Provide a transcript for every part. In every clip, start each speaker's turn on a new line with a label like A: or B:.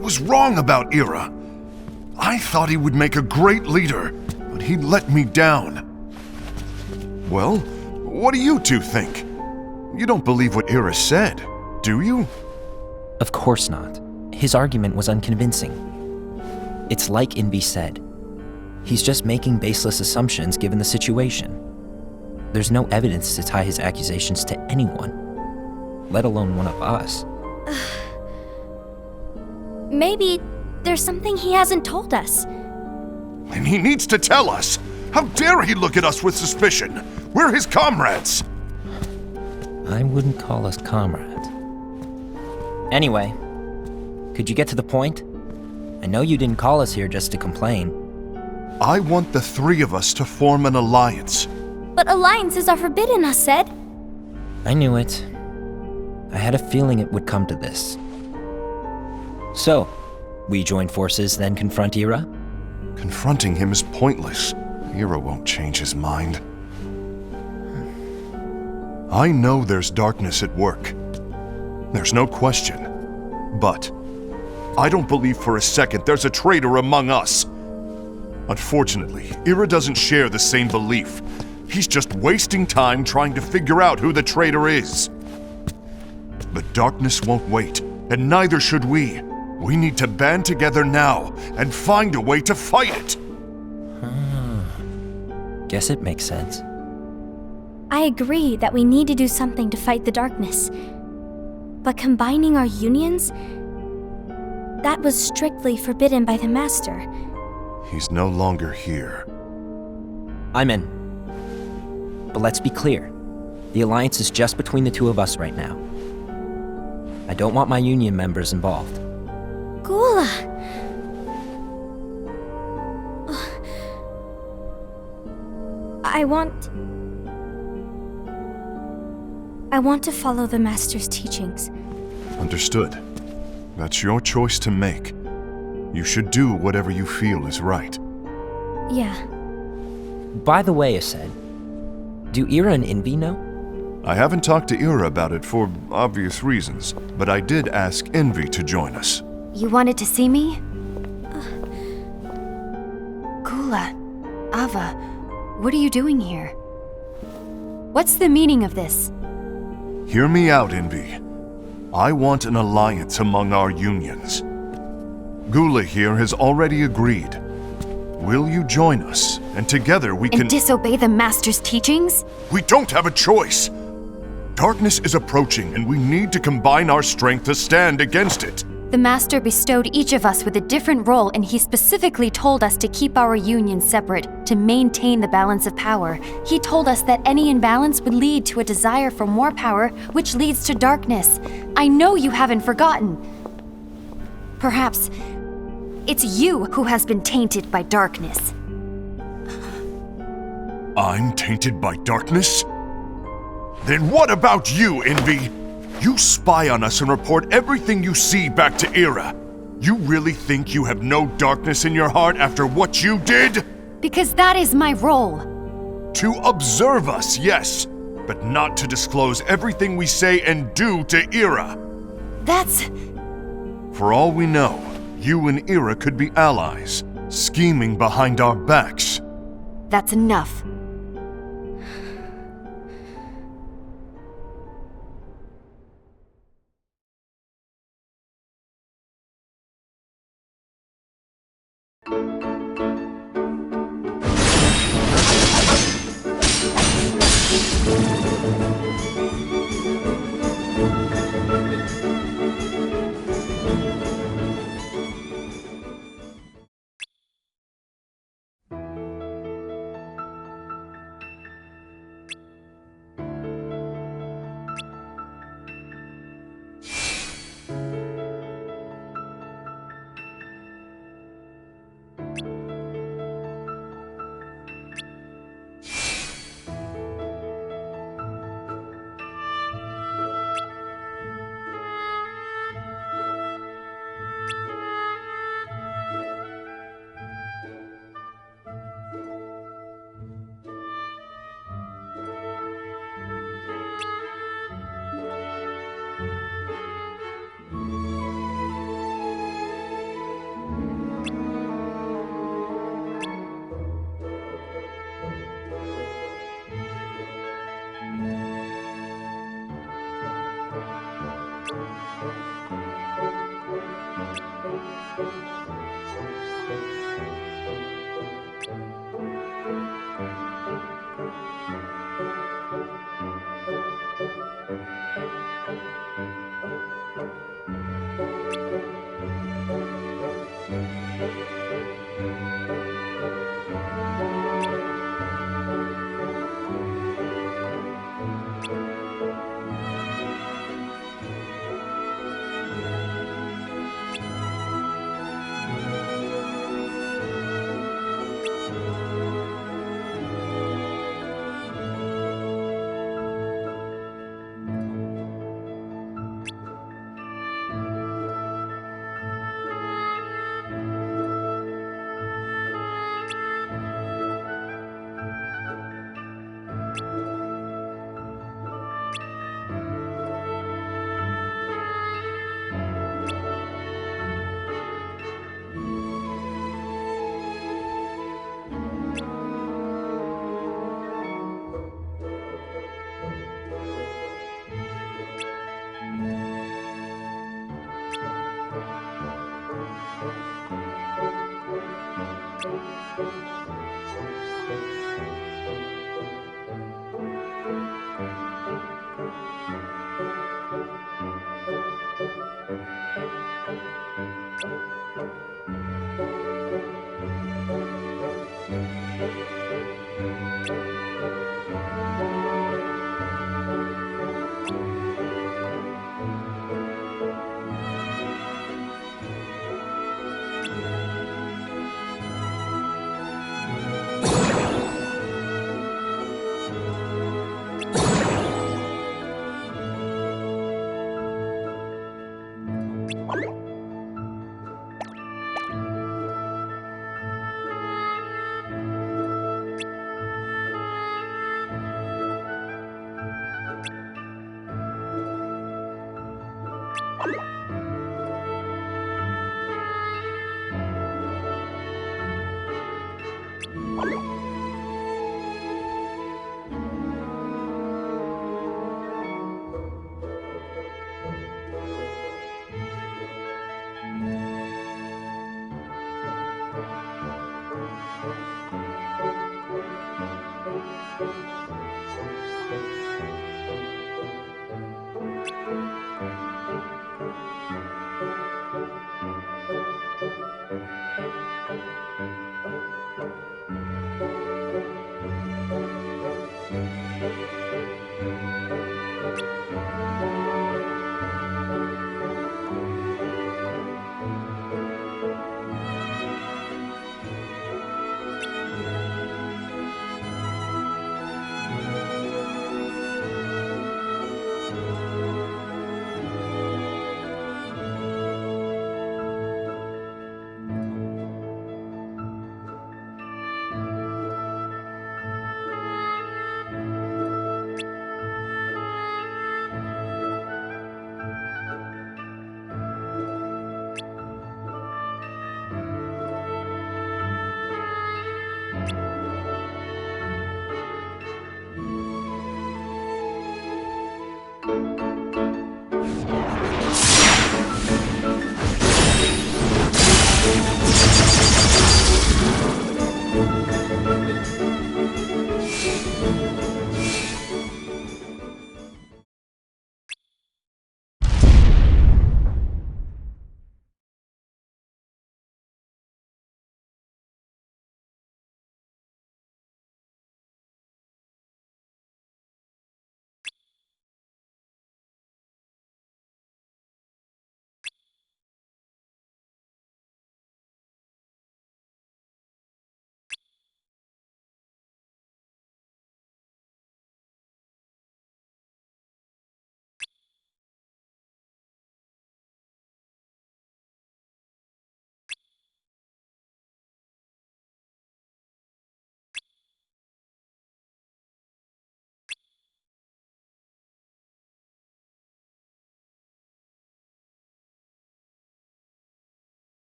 A: was wrong about Ira. I thought he would make a great leader, but he let me down. Well, what do you two think? You don't believe what Ira said, do you?
B: Of course not. His argument was unconvincing. It's like Invi said. He's just making baseless assumptions given the situation. There's no evidence to tie his accusations to anyone, let alone one of us.
C: Maybe there's something he hasn't told us.
A: And he needs to tell us. How dare he look at us with suspicion? We're his comrades.
B: I wouldn't call us comrades. Anyway, could you get to the point? I know you didn't call us here just to complain.
A: I want the three of us to form an alliance.
C: But alliances are forbidden, us said.
B: I knew it. I had a feeling it would come to this. So, we join forces, then confront Ira?
A: Confronting him is pointless. Ira won't change his mind. I know there's darkness at work. There's no question. But I don't believe for a second there's a traitor among us. Unfortunately, Ira doesn't share the same belief. He's just wasting time trying to figure out who the traitor is. The darkness won't wait, and neither should we. We need to band together now and find a way to fight it.
B: Guess it makes sense.
C: I agree that we need to do something to fight the darkness. But combining our unions? That was strictly forbidden by the Master.
A: He's no longer here.
B: I'm in. But let's be clear. The alliance is just between the two of us right now. I don't want my union members involved.
C: Gula! I want to follow the Master's teachings.
A: Understood. That's your choice to make. You should do whatever you feel is right.
C: Yeah.
B: By the way, Ased, do Ira and Invi know?
A: I haven't talked to Ira about it for obvious reasons, but I did ask Envy to join us.
D: You wanted to see me? Gula, Ava, what are you doing here? What's the meaning of this?
A: Hear me out, Envy. I want an alliance among our unions. Gula here has already agreed. Will you join us, and together we can—
D: And disobey the Master's teachings?
A: We don't have a choice! Darkness is approaching, and we need to combine our strength to stand against it.
D: The Master bestowed each of us with a different role, and he specifically told us to keep our union separate, to maintain the balance of power. He told us that any imbalance would lead to a desire for more power, which leads to darkness. I know you haven't forgotten. Perhaps it's you who has been tainted by darkness.
A: I'm tainted by darkness? Then what about you, Envy? You spy on us and report everything you see back to Ira. You really think you have no darkness in your heart after what you did?
D: Because that is my role.
A: To observe us, yes, but not to disclose everything we say and do to Ira.
D: That's...
A: For all we know, you and Ira could be allies, scheming behind our backs.
D: That's enough.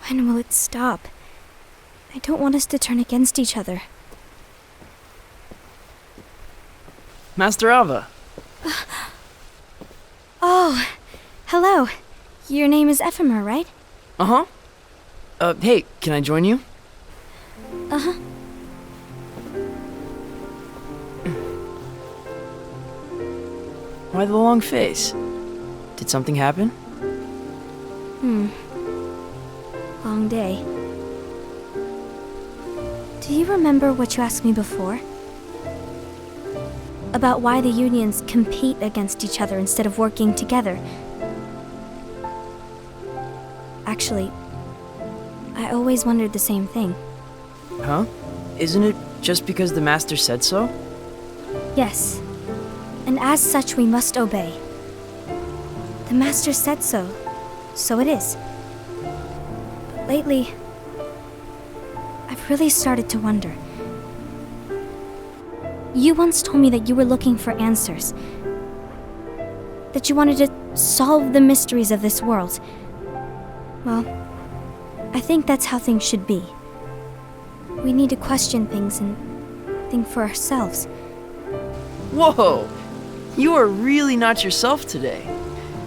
C: When will it stop? I don't want us to turn against each other.
E: Master Alva.
C: Oh, hello. Your name is Ephemer, right?
E: Uh-huh. Hey, can I join you?
C: Uh-huh.
E: Why the long face? Did something happen?
C: Long day. Do you remember what you asked me before? About why the unions compete against each other instead of working together. Actually, I always wondered the same thing.
E: Huh? Isn't it just because the Master said so?
C: Yes. And as such, we must obey. The Master said so, so it is. But lately, I've really started to wonder. You once told me that you were looking for answers. That you wanted to solve the mysteries of this world. Well, I think that's how things should be. We need to question things and think for ourselves.
E: Whoa! You are really not yourself today.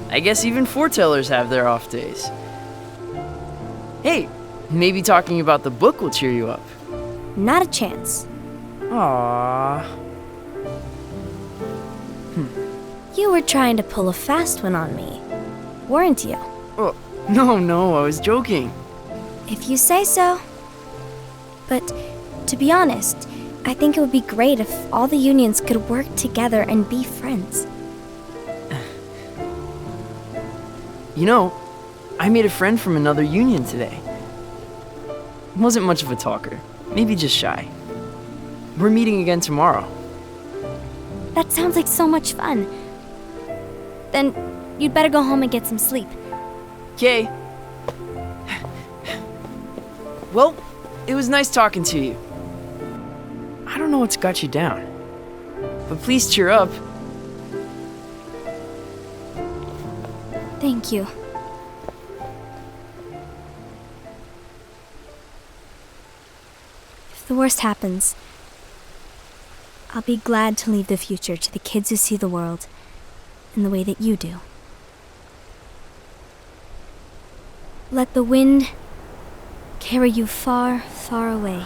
E: I guess even foretellers have their off days. Hey, maybe talking about the book will cheer you up.
C: Not a chance.
E: Aww.
C: You were trying to pull a fast one on me, weren't you?
E: Oh, no, I was joking.
C: If you say so. But to be honest, I think it would be great if all the unions could work together and be friends.
E: You know, I made a friend from another union today. Wasn't much of a talker, maybe just shy. We're meeting again tomorrow.
C: That sounds like so much fun. Then you'd better go home and get some sleep.
E: Okay. Well, it was nice talking to you. I don't know what's got you down, but please cheer up.
C: Thank you. If the worst happens, I'll be glad to leave the future to the kids who see the world in the way that you do. Let the wind carry you far, far away.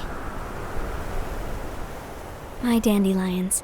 C: My dandelions.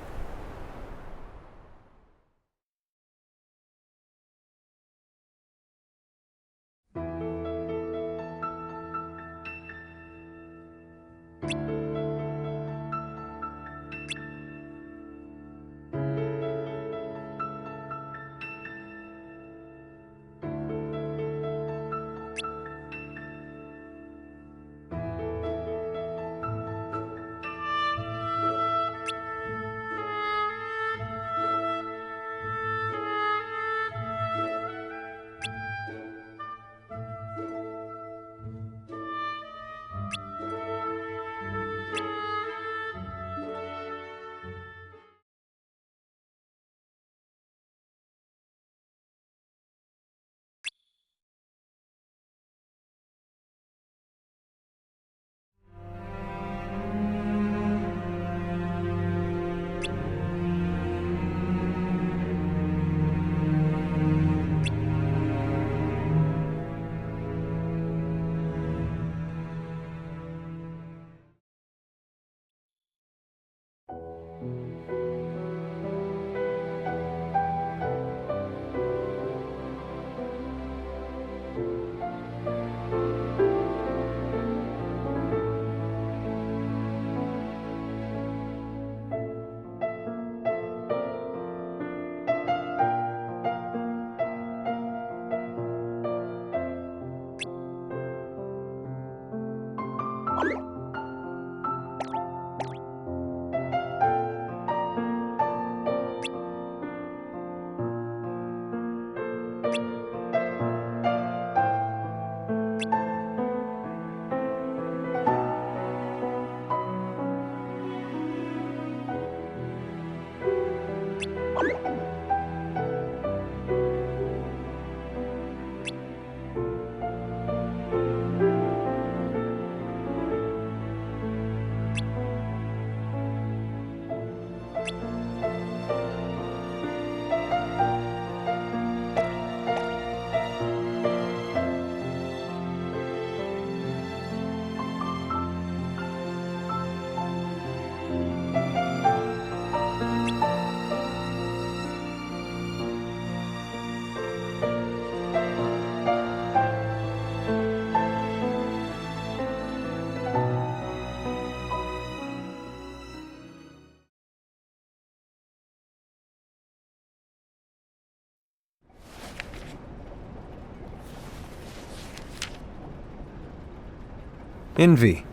F: Envy.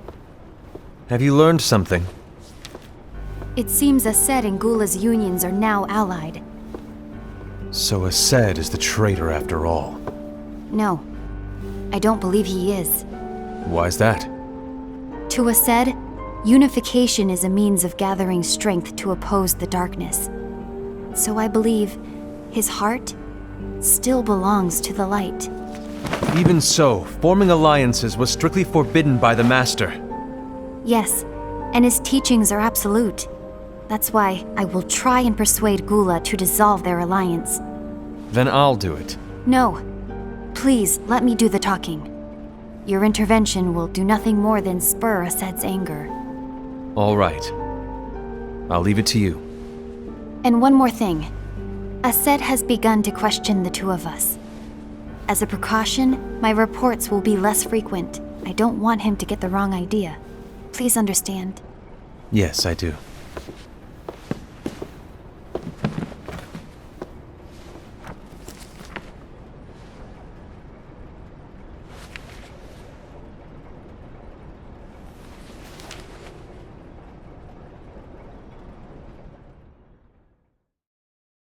F: Have you learned something?
D: It seems Ased and Gula's unions are now allied.
F: So Ased is the traitor after all.
D: No, I don't believe he is.
F: Why's that?
D: To Ased, unification is a means of gathering strength to oppose the darkness. So I believe his heart still belongs to the light.
F: Even so, forming alliances was strictly forbidden by the Master.
D: Yes, and his teachings are absolute. That's why I will try and persuade Gula to dissolve their alliance.
F: Then I'll do it.
D: No. Please, let me do the talking. Your intervention will do nothing more than spur Ased's anger.
F: All right. I'll leave it to you.
D: And one more thing. Ased has begun to question the two of us. As a precaution, my reports will be less frequent. I don't want him to get the wrong idea. Please understand.
F: Yes, I do.